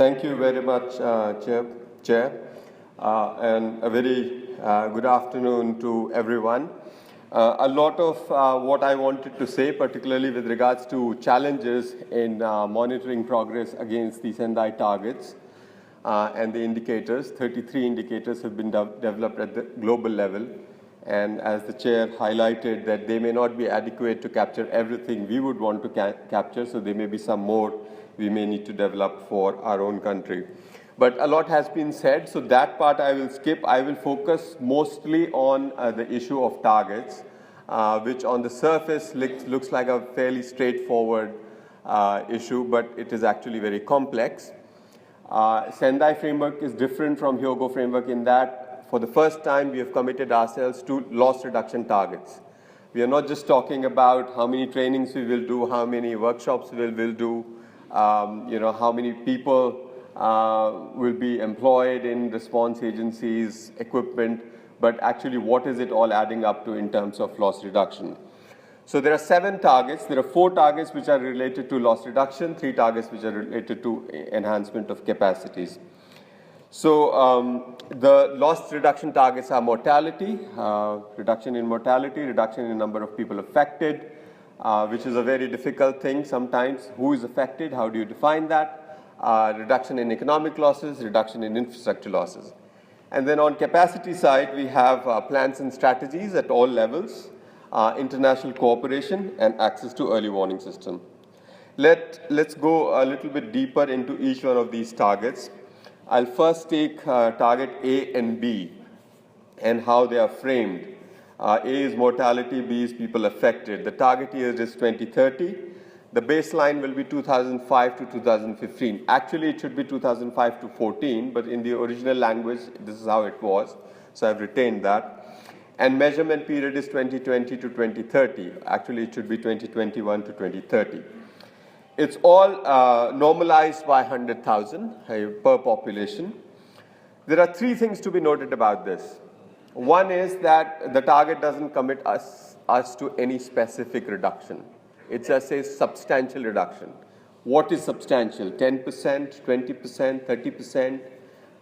Thank you very much, Chair. And a very good afternoon to everyone. A lot of what I wanted to say, particularly with regards to challenges in monitoring progress against the Sendai targets and the indicators. 33 indicators have been developed at the global level. And as the Chair highlighted, that they may not be adequate to capture everything we would want to capture, so there may be some more we may need to develop for our own country. But a lot has been said, so that part I will skip. I will focus mostly on the issue of targets, which on the surface looks like a fairly straightforward issue, but it is actually very complex. Sendai framework is different from Hyogo framework in that for the first time we have committed ourselves to loss reduction targets. We are not just talking about how many trainings we will do, how many workshops we will do, how many people will be employed in response agencies, equipment, but actually what is it all adding up to in terms of loss reduction. So there are 7 targets. There are 4 targets which are related to loss reduction, 3 targets which are related to enhancement of capacities. So the loss reduction targets are mortality, reduction in mortality, reduction in number of people affected, which is a very difficult thing sometimes. Who is affected? How do you define that? Reduction in economic losses, reduction in infrastructure losses. And then on capacity side, we have plans and strategies at all levels, international cooperation, and access to early warning system. Let's go a little bit deeper into each one of these targets. I'll first take target A and B and how they are framed. A is mortality, B is people affected. The target year is 2030. The baseline will be 2005 to 2015. Actually, it should be 2005 to 14, but in the original language, this is how it was. So I've retained that. And measurement period is 2020 to 2030. Actually, it should be 2021 to 2030. It's all normalized by 100,000 per population. There are 3 things to be noted about this. One is that the target doesn't commit us to any specific reduction. It just says substantial reduction. What is substantial? 10%, 20%, 30%?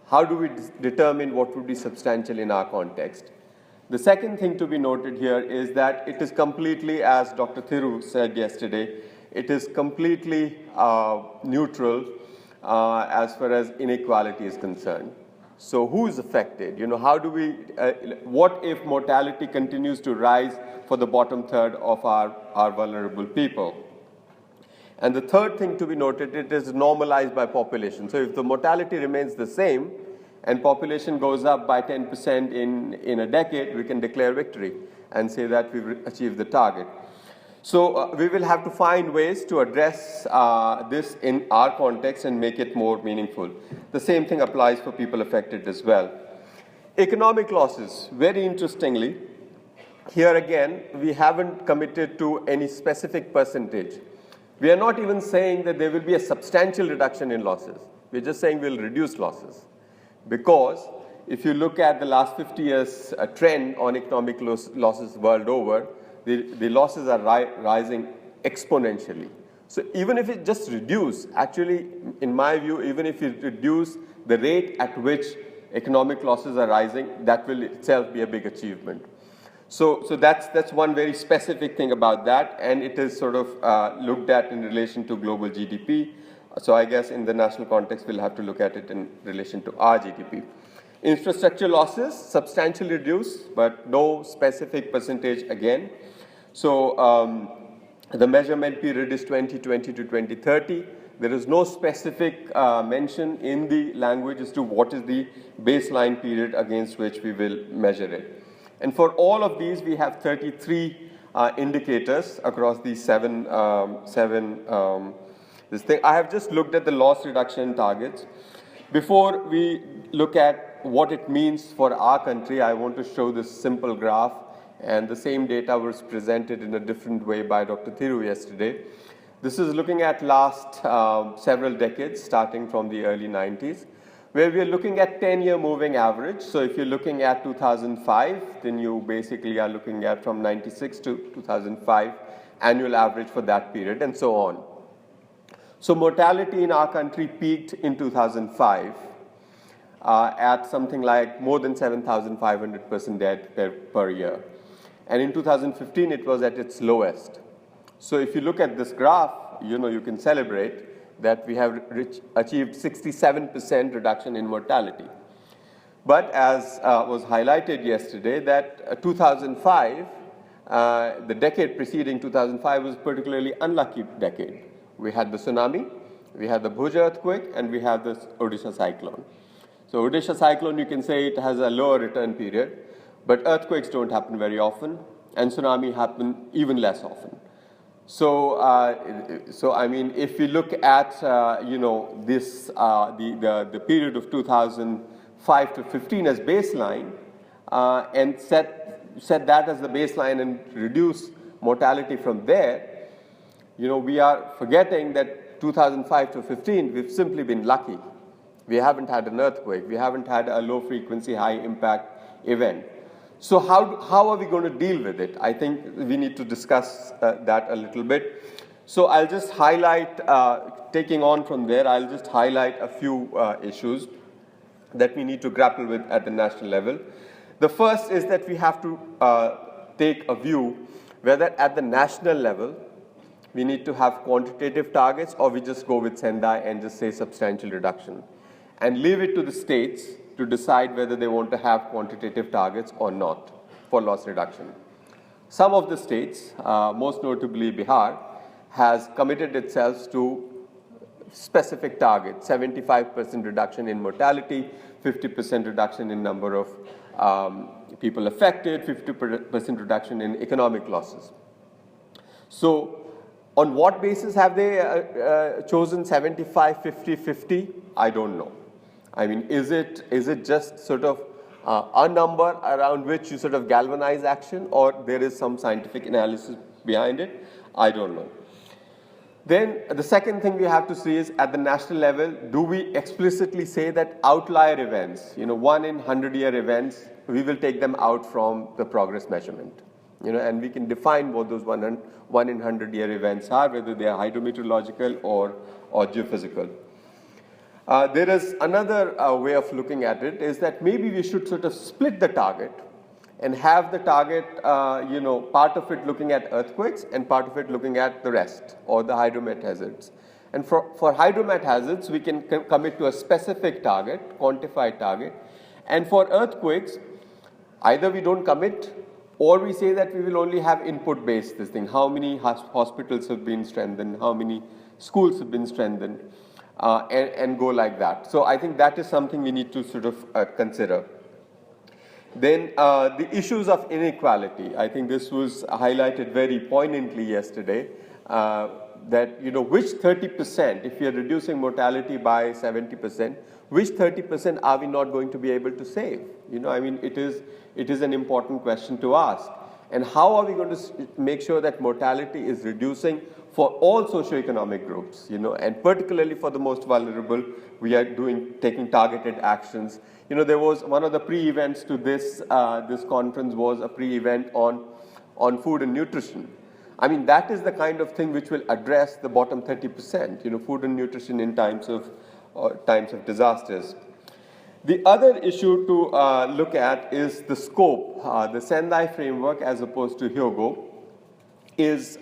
How do we determine what would be substantial in our context? The second thing to be noted here is that it is completely, as Dr. Thiru said yesterday, it is completely neutral as far as inequality is concerned. So who is affected? How do we, what if mortality continues to rise for the bottom third of our vulnerable people? And the third thing to be noted, it is normalized by population. So if the mortality remains the same and population goes up by 10% in a decade, we can declare victory and say that we've achieved the target. So we will have to find ways to address this in our context and make it more meaningful. The same thing applies for people affected as well. Economic losses, very interestingly, here again, we haven't committed to any specific percentage. We are not even saying that there will be a substantial reduction in losses. We're just saying we'll reduce losses. Because if you look at the last 50 years trend on economic losses world over, the losses are rising exponentially. So even if it just reduce, actually, in my view, even if you reduce the rate at which economic losses are rising, that will itself be a big achievement. So that's one very specific thing about that, and it is sort of looked at in relation to global GDP. So I guess in the national context, we'll have to look at it in relation to our GDP. Infrastructure losses, substantially reduced, but no specific percentage again. So the measurement period is 2020 to 2030. There is no specific mention in the language as to what is the baseline period against which we will measure it. And for all of these, we have 33 indicators across these seven this thing. I have just looked at the loss reduction targets. Before we look at what it means for our country, I want to show this simple graph, and the same data was presented in a different way by Dr. Thiru yesterday. This is looking at last several decades, starting from the early 90s, where we are looking at 10-year moving average. So if you're looking at 2005, then you basically are looking at from 96 to 2005 annual average for that period, and so on. So mortality in our country peaked in 2005 at something like more than 7,500 person dead per year. And in 2015, it was at its lowest. So if you look at this graph, you can celebrate that we have achieved 67% reduction in mortality. But as was highlighted yesterday, that 2005, the decade preceding 2005 was a particularly unlucky decade. We had the tsunami, we had the Bhuj earthquake, and we had the Odisha cyclone. So Odisha cyclone, you can say it has a lower return period, but earthquakes don't happen very often, and tsunami happen even less often. So, I mean, if we look at, this, the period of 2005 to 15 as baseline, and set that as the baseline and reduce mortality from there, we are forgetting that 2005 to 15, we've simply been lucky. We haven't had an earthquake. We haven't had a low-frequency, high-impact event. So how are we going to deal with it? I think we need to discuss that a little bit. So I'll just highlight, taking on from there, I'll just highlight a few issues that we need to grapple with at the national level. The first is that we have to take a view whether at the national level we need to have quantitative targets or we just go with Sendai and just say substantial reduction, and leave it to the states to decide whether they want to have quantitative targets or not for loss reduction. Some of the states, most notably Bihar, has committed itself to specific targets: 75% reduction in mortality, 50% reduction in number of people affected, 50% reduction in economic losses. So on what basis have they chosen 75, 50, 50? I don't know. I mean, is it just sort of a number around which you sort of galvanize action, or there is some scientific analysis behind it? I don't know. Then the second thing we have to see is at the national level, do we explicitly say that outlier events, 1 in 100-year events, we will take them out from the progress measurement? And we can define what those 1 in 100-year events are, whether they are hydrometeorological or geophysical. There is another way of looking at it, is that maybe we should sort of split the target and have the target, part of it looking at earthquakes and part of it looking at the rest, or the hydromet hazards. And for hydromet hazards, we can commit to a specific target, quantified target. And for earthquakes, either we don't commit, or we say that we will only have input-based this thing. How many hospitals have been strengthened? How many schools have been strengthened? And go like that. So I think that is something we need to sort of consider. Then the issues of inequality. I think this was highlighted very poignantly yesterday, that, which 30%, if we are reducing mortality by 70%, which 30% are we not going to be able to save? I mean, it is an important question to ask. And how are we going to make sure that mortality is reducing for all socioeconomic groups, and particularly for the most vulnerable, we are taking targeted actions. There was one of the pre-events to this conference was a pre-event on food and nutrition. I mean, that is the kind of thing which will address the bottom 30%, food and nutrition in times of disasters. The other issue to look at is the scope. The Sendai framework, as opposed to Hyogo, is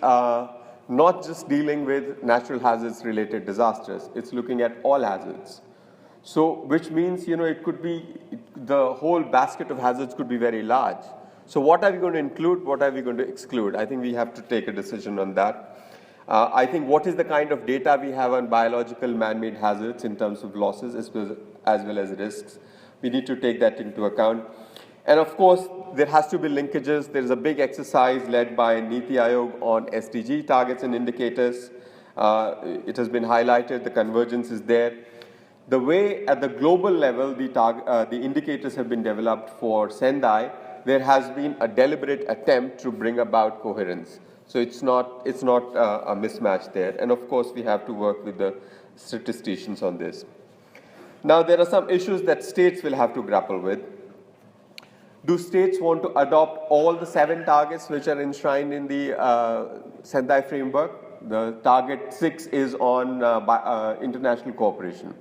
not just dealing with natural hazards related disasters. It's looking at all hazards. So, which means, it could be, the whole basket of hazards could be very large. So what are we going to include? What are we going to exclude? I think we have to take a decision on that. I think what is the kind of data we have on biological man-made hazards in terms of losses as well as risks? We need to take that into account. And of course, there has to be linkages. There is a big exercise led by Niti Aayog on SDG targets and indicators. It has been highlighted, the convergence is there. The way at the global level the indicators have been developed for Sendai, there has been a deliberate attempt to bring about coherence. So it's not a mismatch there. And of course, we have to work with the statisticians on this. Now, there are some issues that states will have to grapple with. Do states want to adopt all the 7 targets which are enshrined in the Sendai framework? The target 6 is on international cooperation.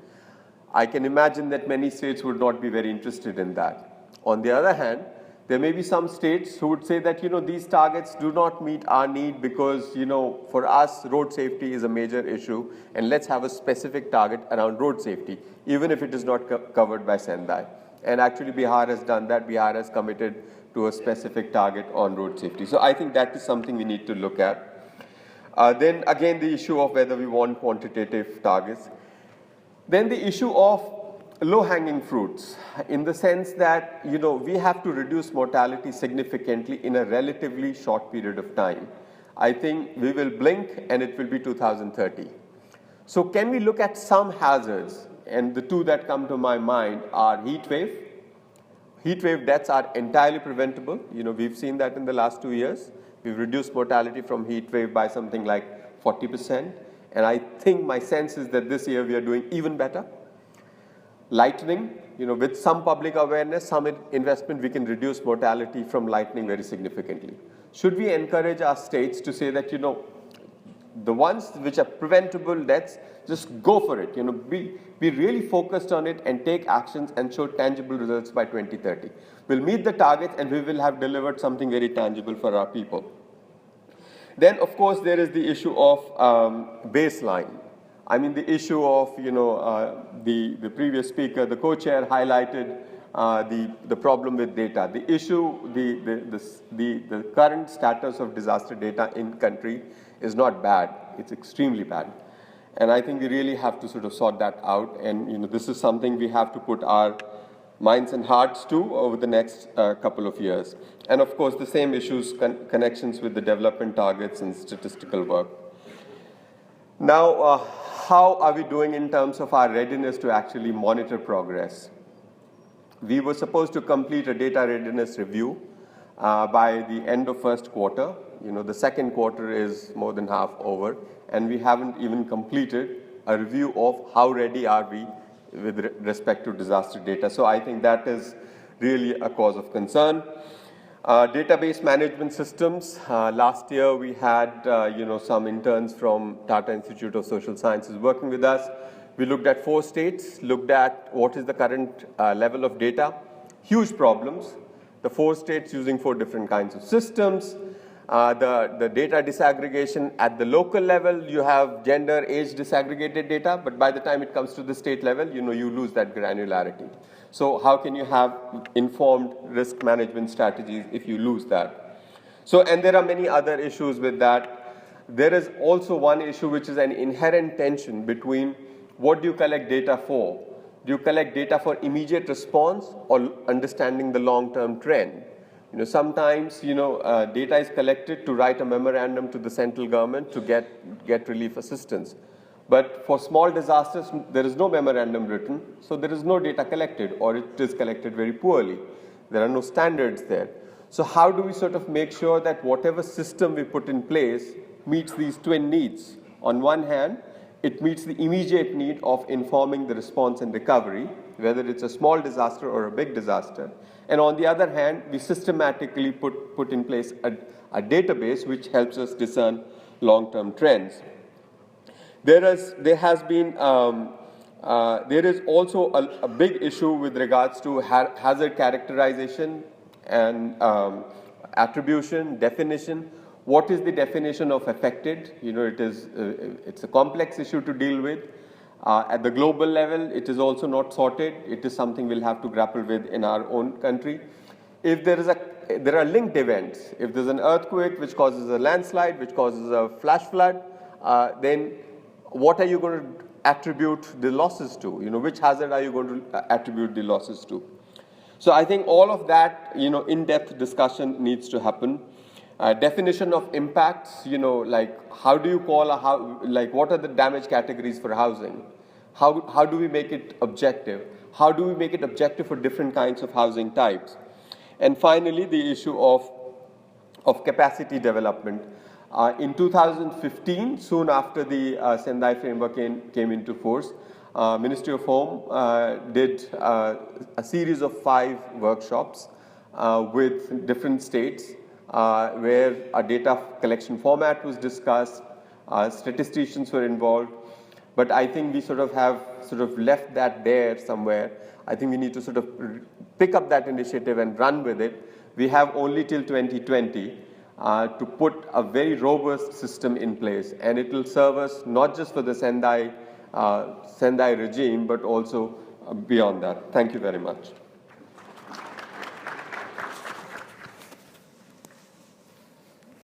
I can imagine that many states would not be very interested in that. On the other hand, there may be some states who would say that, these targets do not meet our need because, for us, road safety is a major issue, and let's have a specific target around road safety, even if it is not covered by Sendai. And actually, Bihar has done that. Bihar has committed to a specific target on road safety. So I think that is something we need to look at. Then again, the issue of whether we want quantitative targets. Then the issue of low-hanging fruits, in the sense that, we have to reduce mortality significantly in a relatively short period of time. I think we will blink and it will be 2030. So can we look at some hazards? And the two that come to my mind are heat wave. Heat wave deaths are entirely preventable. We've seen that in the last 2 years. We've reduced mortality from heat wave by something like 40%. And I think my sense is that this year we are doing even better. Lightning, with some public awareness, some investment, we can reduce mortality from lightning very significantly. Should we encourage our states to say that, the ones which are preventable deaths, just go for it. Be really focused on it and take actions and show tangible results by 2030. We'll meet the targets and we will have delivered something very tangible for our people. Then, of course, there is the issue of baseline. I mean, the issue of, the previous speaker, the co-chair highlighted the problem with data. The issue, the current status of disaster data in country is not bad. It's extremely bad. And I think we really have to sort of sort that out. And, this is something we have to put our minds and hearts to over the next couple of years. And of course, the same issues, connections with the development targets and statistical work. Now, how are we doing in terms of our readiness to actually monitor progress? We were supposed to complete a data readiness review by the end of first quarter. The second quarter is more than half over, and we haven't even completed a review of how ready are we with respect to disaster data. So I think that is really a cause of concern. Database management systems. Last year we had some interns from Tata Institute of Social Sciences working with us. We looked at 4 states, looked at what is the current level of data. Huge problems. The 4 states using 4 different kinds of systems. The data disaggregation at the local level, you have gender, age disaggregated data, but by the time it comes to the state level, you lose that granularity. So how can you have informed risk management strategies if you lose that? So, and there are many other issues with that. There is also one issue which is an inherent tension between what do you collect data for? Do you collect data for immediate response or understanding the long-term trend? Sometimes, data is collected to write a memorandum to the central government to get relief assistance. But for small disasters, there is no memorandum written, so there is no data collected, or it is collected very poorly. There are no standards there. So how do we sort of make sure that whatever system we put in place meets these twin needs? On one hand, it meets the immediate need of informing the response and recovery, whether it's a small disaster or a big disaster. And on the other hand, we systematically put in place a database which helps us discern long-term trends. There is also a big issue with regards to hazard characterization and attribution, definition. What is the definition of affected? It's a complex issue to deal with. At the global level, it is also not sorted. It is something we'll have to grapple with in our own country. If there are linked events, if there's an earthquake which causes a landslide, which causes a flash flood, then what are you going to attribute the losses to? Which hazard are you going to attribute the losses to? So I think all of that, in-depth discussion needs to happen. Definition of impacts, like how do you call what are the damage categories for housing? How do we make it objective? How do we make it objective for different kinds of housing types? And finally, the issue of capacity development. In 2015, soon after the Sendai framework came into force, Ministry of Home did a series of 5 workshops with different states where a data collection format was discussed, statisticians were involved. But I think we sort of have left that there somewhere. I think we need to sort of pick up that initiative and run with it. We have only till 2020 to put a very robust system in place, and it will serve us not just for the Sendai regime, but also beyond that. Thank you very much.